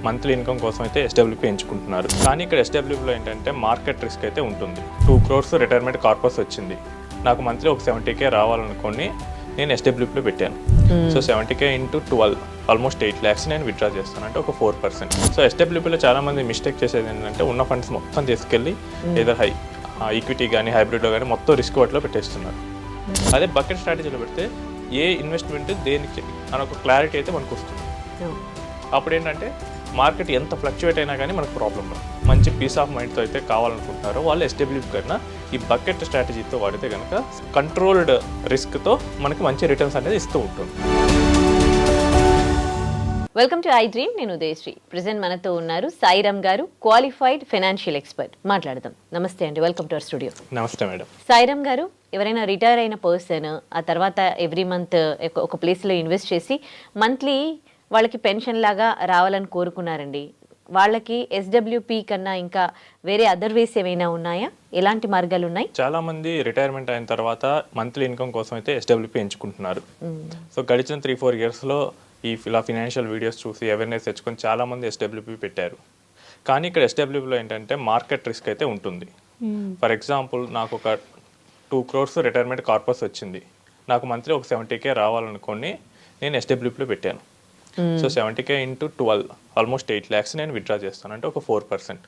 Monthly income కోసం అయితే SWP ఎంచుకుంటున్నారు. కానీ ఇక్కడ ఎస్డబ్ల్యూపీలో ఏంటంటే మార్కెట్ రిస్క్ అయితే ఉంటుంది. 2 crores రిటైర్మెంట్ కార్పస్ వచ్చింది, నాకు మంత్లీ ఒక 70K రావాలనుకోని నేను ఎస్డబ్ల్యూపీలో పెట్టాను. So 70K into 12 almost 8 lakhs నేను విత్డ్రా చేస్తాను, అంటే ఒక 4%. సో ఎస్డబ్ల్యూపీలో చాలా మంది మిస్టేక్ చేసేది ఏంటంటే ఉన్న ఫండ్స్ మొత్తం తీసుకెళ్ళి ఏదో ఈక్విటీ కానీ హైబ్రిడ్లో కానీ మొత్తం రిస్క్ వాటిలో పెట్టేస్తున్నారు. అదే బకెట్ స్ట్రాటజీలో పెడితే ఏ ఇన్వెస్ట్మెంట్ దేనికి అని ఒక క్లారిటీ అయితే మనకు వస్తుంది. అప్పుడు ఏంటంటే మార్కెట్ ఎంత ఫ్లక్చువేట్ అయినా కానీ మనకు ప్రాబ్లం రాదు. మంచి పీస్ ఆఫ్ మైండ్తో అయితే కావాలనుకుంటున్నారో వాళ్ళు ఎస్డబ్ల్యూపీ కన్నా ఈ బకెట్ స్ట్రాటజీతో వాడితే కనుక కంట్రోల్డ్ రిస్క్తో మనకి మంచి రిటర్న్స్ అనేది ఇస్తూ ఉంటుంది. Welcome to I dream. నేను ఉదయశ్రీ. ప్రెజెంట్ మనతో ఉన్నారు సాయిరామ్ గారు, క్వాలిఫైడ్ ఫైనాన్షియల్ ఎక్స్పర్ట్. మాట్లాడదాం. నమస్తే అండి, వెల్కమ్ టు అవర్ స్టూడియో. నమస్తే మేడం. సాయిరామ్ గారు, ఎవరైనా రిటైర్ అయిన పర్సన్ ఆ తర్వాత ఎవ్రీ మంత్ ఒక ప్లేస్లో ఇన్వెస్ట్ చేసి మంత్లీ వాళ్ళకి పెన్షన్ లాగా రావాలని కోరుకున్నారండి. వాళ్ళకి ఎస్డబ్ల్యూపీ కన్నా ఇంకా వేరే అదర్ వేస్ ఏమైనా ఉన్నాయా? ఎలాంటి మార్గాలు ఉన్నాయి? చాలా మంది రిటైర్మెంట్ అయిన తర్వాత మంత్లీ ఇన్కమ్ కోసం అయితే ఎస్డబ్ల్యూపీ ఎంచుకుంటున్నారు. సో గడిచిన 3-4 yearsలో ఇలా ఫినాన్షియల్ వీడియోస్ చూసి అవేర్నెస్ తెచ్చుకొని చాలా మంది ఎస్డబ్ల్యూపీ పెట్టారు. కానీ ఇక్కడ ఎస్డబ్ల్యూపీలో ఏంటంటే మార్కెట్ రిస్క్ అయితే ఉంటుంది. ఫర్ ఎగ్జాంపుల్, నాకు ఒక 2 crores రిటైర్మెంట్ కార్పస్ వచ్చింది, నాకు మంత్లీ ఒక 70K రావాలనుకోని నేను ఎస్డబ్ల్యూపీలో పెట్టాను. So 70K into 12 almost 8 lakhs నేను విత్డ్రా చేస్తాను, అంటే ఒక 4%.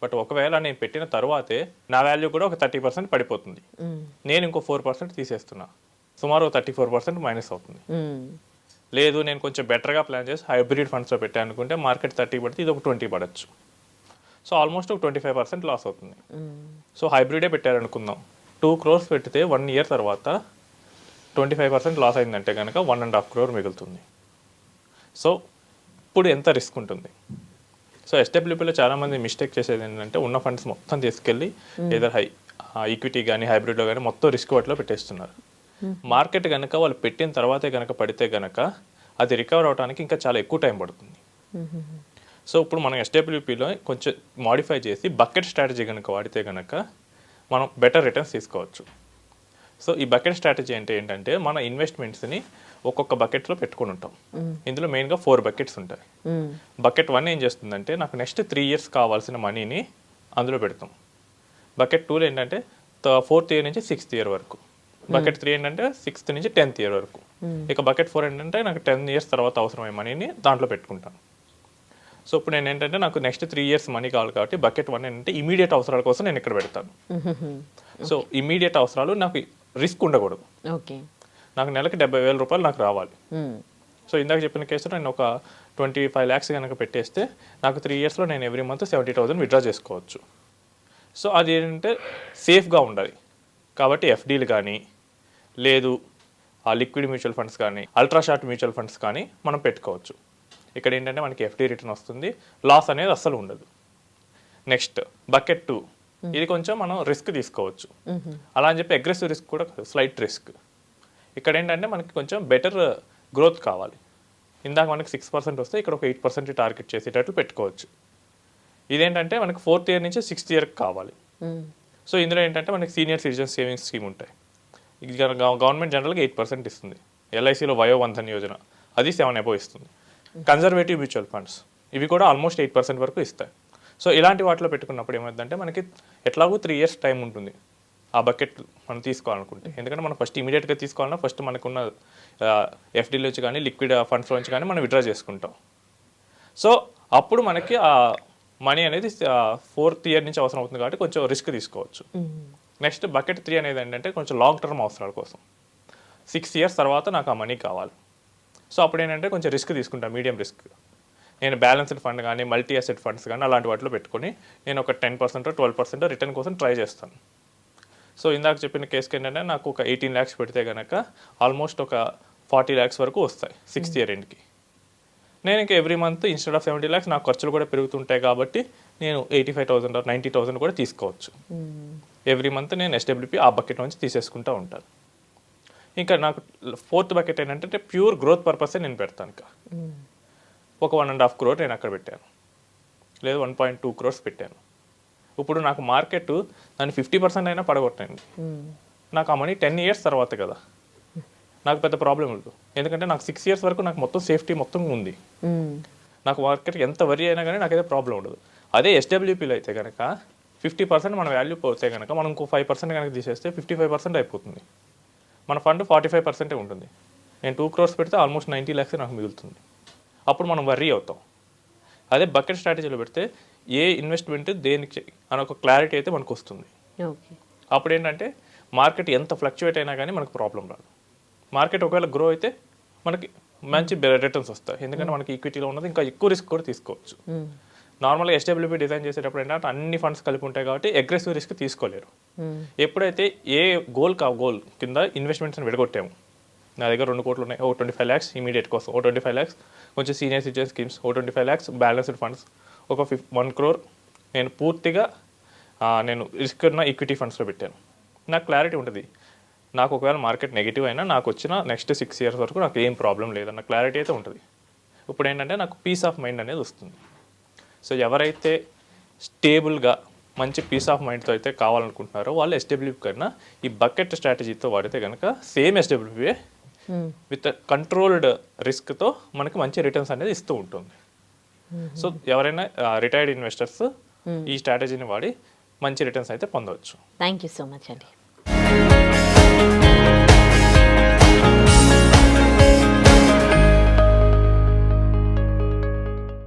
బట్ ఒకవేళ నేను పెట్టిన తర్వాతే నా వాల్యూ కూడా ఒక 30% పడిపోతుంది. నేను ఇంకో 4% తీసేస్తున్నా, సుమారు 34% మైనస్ అవుతుంది. లేదు నేను కొంచెం బెటర్గా ప్లాన్ చేసి హైబ్రిడ్ ఫండ్స్లో పెట్టాను అనుకుంటే మార్కెట్ 30 పడితే ఇది ఒక 20 పడచ్చు. సో ఆల్మోస్ట్ ఒక 25% లాస్ అవుతుంది. సో హైబ్రిడే పెట్టారనుకుందాం, 2 crores పెడితే 1 year తర్వాత 25% లాస్ అయిందంటే కనుక 1.5 crore మిగులుతుంది. సో ఇప్పుడు ఎంత రిస్క్ ఉంటుంది? సో ఎస్డబ్ల్యూపీలో చాలామంది మిస్టేక్ చేసేది ఏంటంటే ఉన్న ఫండ్స్ మొత్తం తీసుకెళ్ళి ఏదో ఈక్విటీ కానీ హైబ్రిడ్లో కానీ మొత్తం రిస్క్ వాటిలో పెట్టేస్తున్నారు. మార్కెట్ కనుక వాళ్ళు పెట్టిన తర్వాతే కనుక పడితే కనుక అది రికవర్ అవడానికి ఇంకా చాలా ఎక్కువ టైం పడుతుంది. సో ఇప్పుడు మనం ఎస్డబ్ల్యూపీలో కొంచెం మాడిఫై చేసి బకెట్ స్ట్రాటజీ కనుక వాడితే కనుక మనం బెటర్ రిటర్న్స్ తీసుకోవచ్చు. సో ఈ బకెట్ స్ట్రాటజీ అంటే ఏంటంటే మన ఇన్వెస్ట్మెంట్స్ని ఒక్కొక్క బకెట్లో పెట్టుకుని ఉంటాం. ఇందులో మెయిన్గా 4 buckets ఉంటాయి. బకెట్ 1 ఏం చేస్తుందంటే నాకు నెక్స్ట్ 3 years కావాల్సిన మనీని అందులో పెడతాం. బకెట్ 2లో ఏంటంటే 4th year నుంచి 6th year వరకు. బకెట్ 3 ఏంటంటే 6th నుంచి 10th year వరకు. ఇక బకెట్ 4 ఏంటంటే నాకు 10 years తర్వాత అవసరమైన మనీని దాంట్లో పెట్టుకుంటాను. సో ఇప్పుడు నేను ఏంటంటే నాకు నెక్స్ట్ 3 years మనీ కావాలి కాబట్టి బకెట్ 1 ఏంటంటే ఇమీడియట్ అవసరాల కోసం నేను ఇక్కడ పెడతాను. సో ఇమీడియట్ అవసరాలు నాకు రిస్క్ ఉండకూడదు. నాకు నెలకి 70,000 రూపాయలు నాకు రావాలి. సో ఇందాక చెప్పిన కేసులో నేను ఒక 25 lakhs కనుక పెట్టేస్తే నాకు 3 yearsలో నేను ఎవ్రీ మంత్ 70,000 విత్డ్రా చేసుకోవచ్చు. సో అది ఏంటంటే సేఫ్గా ఉండాలి కాబట్టి ఎఫ్డీలు కానీ లేదు ఆ లిక్విడ్ మ్యూచువల్ ఫండ్స్ కానీ అల్ట్రా షార్ట్ మ్యూచువల్ ఫండ్స్ కానీ మనం పెట్టుకోవచ్చు. ఇక్కడ ఏంటంటే మనకి ఎఫ్డీ రిటర్న్ వస్తుంది, లాస్ అనేది అస్సలు ఉండదు. నెక్స్ట్ బకెట్ 2, ఇది కొంచెం మనం రిస్క్ తీసుకోవచ్చు. అలా అని చెప్పి అగ్రెసివ్ రిస్క్ కూడా స్లైట్ రిస్క్. ఇక్కడ ఏంటంటే మనకి కొంచెం బెటర్ గ్రోత్ కావాలి. ఇందాక మనకి 6% వస్తే ఇక్కడ ఒక 8% టార్గెట్ చేసేటట్లు పెట్టుకోవచ్చు. ఇదేంటంటే మనకి 4th year నుంచి 6th year కావాలి. సో ఇందులో ఏంటంటే మనకి సీనియర్ సిటిజన్ సేవింగ్స్ స్కీమ్ ఉంటాయి. ఇది గవర్నమెంట్ జనరల్గా 8% ఇస్తుంది. ఎల్ఐసిలో వయోవంధన్ యోజన అది 7 above ఇస్తుంది. కన్జర్వేటివ్ మ్యూచువల్ ఫండ్స్ ఇవి కూడా ఆల్మోస్ట్ 8% వరకు ఇస్తాయి. సో ఇలాంటి వాటిలో పెట్టుకున్నప్పుడు ఏమైందంటే మనకి ఎట్లాగో 3 years టైం ఉంటుంది ఆ బకెట్ మనం తీసుకోవాలనుకుంటే. ఎందుకంటే మనం ఫస్ట్ ఇమీడియట్గా తీసుకోవాలన్నా ఫస్ట్ మనకున్న ఎఫ్డీలోంచి కానీ లిక్విడ్ ఫండ్స్లోంచి కానీ మనం విత్డ్రా చేసుకుంటాం. సో అప్పుడు మనకి ఆ మనీ అనేది 4th year నుంచి అవసరం అవుతుంది కాబట్టి కొంచెం రిస్క్ తీసుకోవచ్చు. నెక్స్ట్ బకెట్ 3 అనేది ఏంటంటే కొంచెం లాంగ్ టర్మ్ అవసరాల కోసం 6 years తర్వాత నాకు ఆ మనీ కావాలి. సో అప్పుడు ఏంటంటే కొంచెం రిస్క్ తీసుకుంటాను, మీడియం రిస్క్. నేను బ్యాలెన్స్డ్ ఫండ్ కానీ మల్టీ అసెట్ ఫండ్స్ కానీ అలాంటి వాటిలో పెట్టుకొని నేను ఒక 10% 12% రిటర్న్ కోసం ట్రై చేస్తాను. సో ఇందాక చెప్పిన కేసుకి ఏంటంటే నాకు ఒక 18 lakhs పెడితే కనుక ఆల్మోస్ట్ ఒక 40 lakhs వరకు వస్తాయి 6th year ఎండ్కి. నేను ఇంకా every month instead of 70 lakhs నాకు ఖర్చులు కూడా పెరుగుతుంటాయి కాబట్టి నేను 85,000 or 90,000 కూడా తీసుకోవచ్చు. ఎవ్రీ మంత్ నేను ఎస్డబ్ల్యూపీ ఆ బకెట్ నుంచి తీసేసుకుంటూ ఉంటాను. ఇంకా నాకు 4th bucket ఏంటంటే ప్యూర్ గ్రోత్ పర్పసే నేను పెడతాను. ఇంకా ఒక 1.5 crore నేను అక్కడ పెట్టాను, లేదు 1.2 crores పెట్టాను. ఇప్పుడు నాకు మార్కెట్ దాన్ని 50% అయినా పడగొట్టండి, నాకు ఆ మనీ 10 years తర్వాత కదా. నాకు పెద్ద ప్రాబ్లం ఉండదు. ఎందుకంటే నాకు 6 years వరకు నాకు మొత్తం సేఫ్టీ మొత్తం ఉంది. నాకు మార్కెట్ ఎంత వరి అయినా కానీ నాకైతే ప్రాబ్లం ఉండదు. అదే ఎస్డబ్ల్యూపీలో అయితే కనుక 50% మన వాల్యూ పోతే కనుక మనం ఇంకో 5% కనుక తీసేస్తే 55% అయిపోతుంది. మన ఫండ్ 45% ఉంటుంది. నేను 2 crores పెడితే ఆల్మోస్ట్ 90 lakhs నాకు మిగులుతుంది. అప్పుడు మనం వర్రీ అవుతాం. అదే బకెట్ స్ట్రాటజీలో పెడితే ఏ ఇన్వెస్ట్మెంట్ దేనికి అని ఒక క్లారిటీ అయితే మనకు వస్తుంది. ఓకే. అప్పుడు ఏంటంటే మార్కెట్ ఎంత ఫ్లక్చువేట్ అయినా కానీ మనకు ప్రాబ్లం రాదు. మార్కెట్ ఒకవేళ గ్రో అయితే మనకి మంచి రిటర్న్స్ వస్తాయి. ఎందుకంటే మనకి ఈక్విటీలో ఉన్నది ఇంకా ఎక్కువ రిస్క్ కూడా తీసుకోవచ్చు. నార్మల్గా ఎస్డబ్ల్యూపీ డిజైన్ చేసేటప్పుడు ఏంటంటే అన్ని ఫండ్స్ కలిపి ఉంటాయి కాబట్టి అగ్రెసివ్ రిస్క్ తీసుకోలేరు. ఎప్పుడైతే ఏ గోల్ కింద ఇన్వెస్ట్మెంట్స్ని విడగొట్టాము, నా దగ్గర 2 కోట్లు ఉన్నాయి, ఓ 25 lakhs ఇమీడియట్ కోసం, ఓ 25 lakhs కొంచెం సీనియర్ సిటిజన్ స్కీమ్స్, ఓ 25 lakhs బ్యాలెన్స్డ్ ఫండ్స్, ఒక 1 crore నేను పూర్తిగా నేను రిస్క్ ఉన్న ఈక్విటీ ఫండ్స్లో పెట్టాను. నాకు క్లారిటీ ఉంటుంది. నాకు ఒకవేళ మార్కెట్ నెగిటివ్ అయినా నాకు వచ్చిన నెక్స్ట్ 6 years వరకు నాకు ఏం ప్రాబ్లం లేదన్న క్లారిటీ అయితే ఉంటుంది. ఇప్పుడు ఏంటంటే నాకు పీస్ ఆఫ్ మైండ్ అనేది వస్తుంది. సో ఎవరైతే స్టేబుల్గా మంచి పీస్ ఆఫ్ మైండ్తో అయితే కావాలనుకుంటున్నారో వాళ్ళు ఎస్డబ్ల్యూపీ కన్నా ఈ బకెట్ స్ట్రాటజీతో వాడితే కనుక సేమ్ ఎస్డబ్ల్యూపీ విత్ కంట్రోల్డ్ రిస్క్తో మనకి మంచి రిటర్న్స్ అనేది ఇస్తూ ఉంటుంది. సో ఎవరైనా రిటైర్డ్ ఇన్వెస్టర్స్ ఈ స్ట్రాటజీని వాడి మంచి రిటర్న్స్ అయితే పొందవచ్చు. థ్యాంక్ యూ సో మచ్ అండి.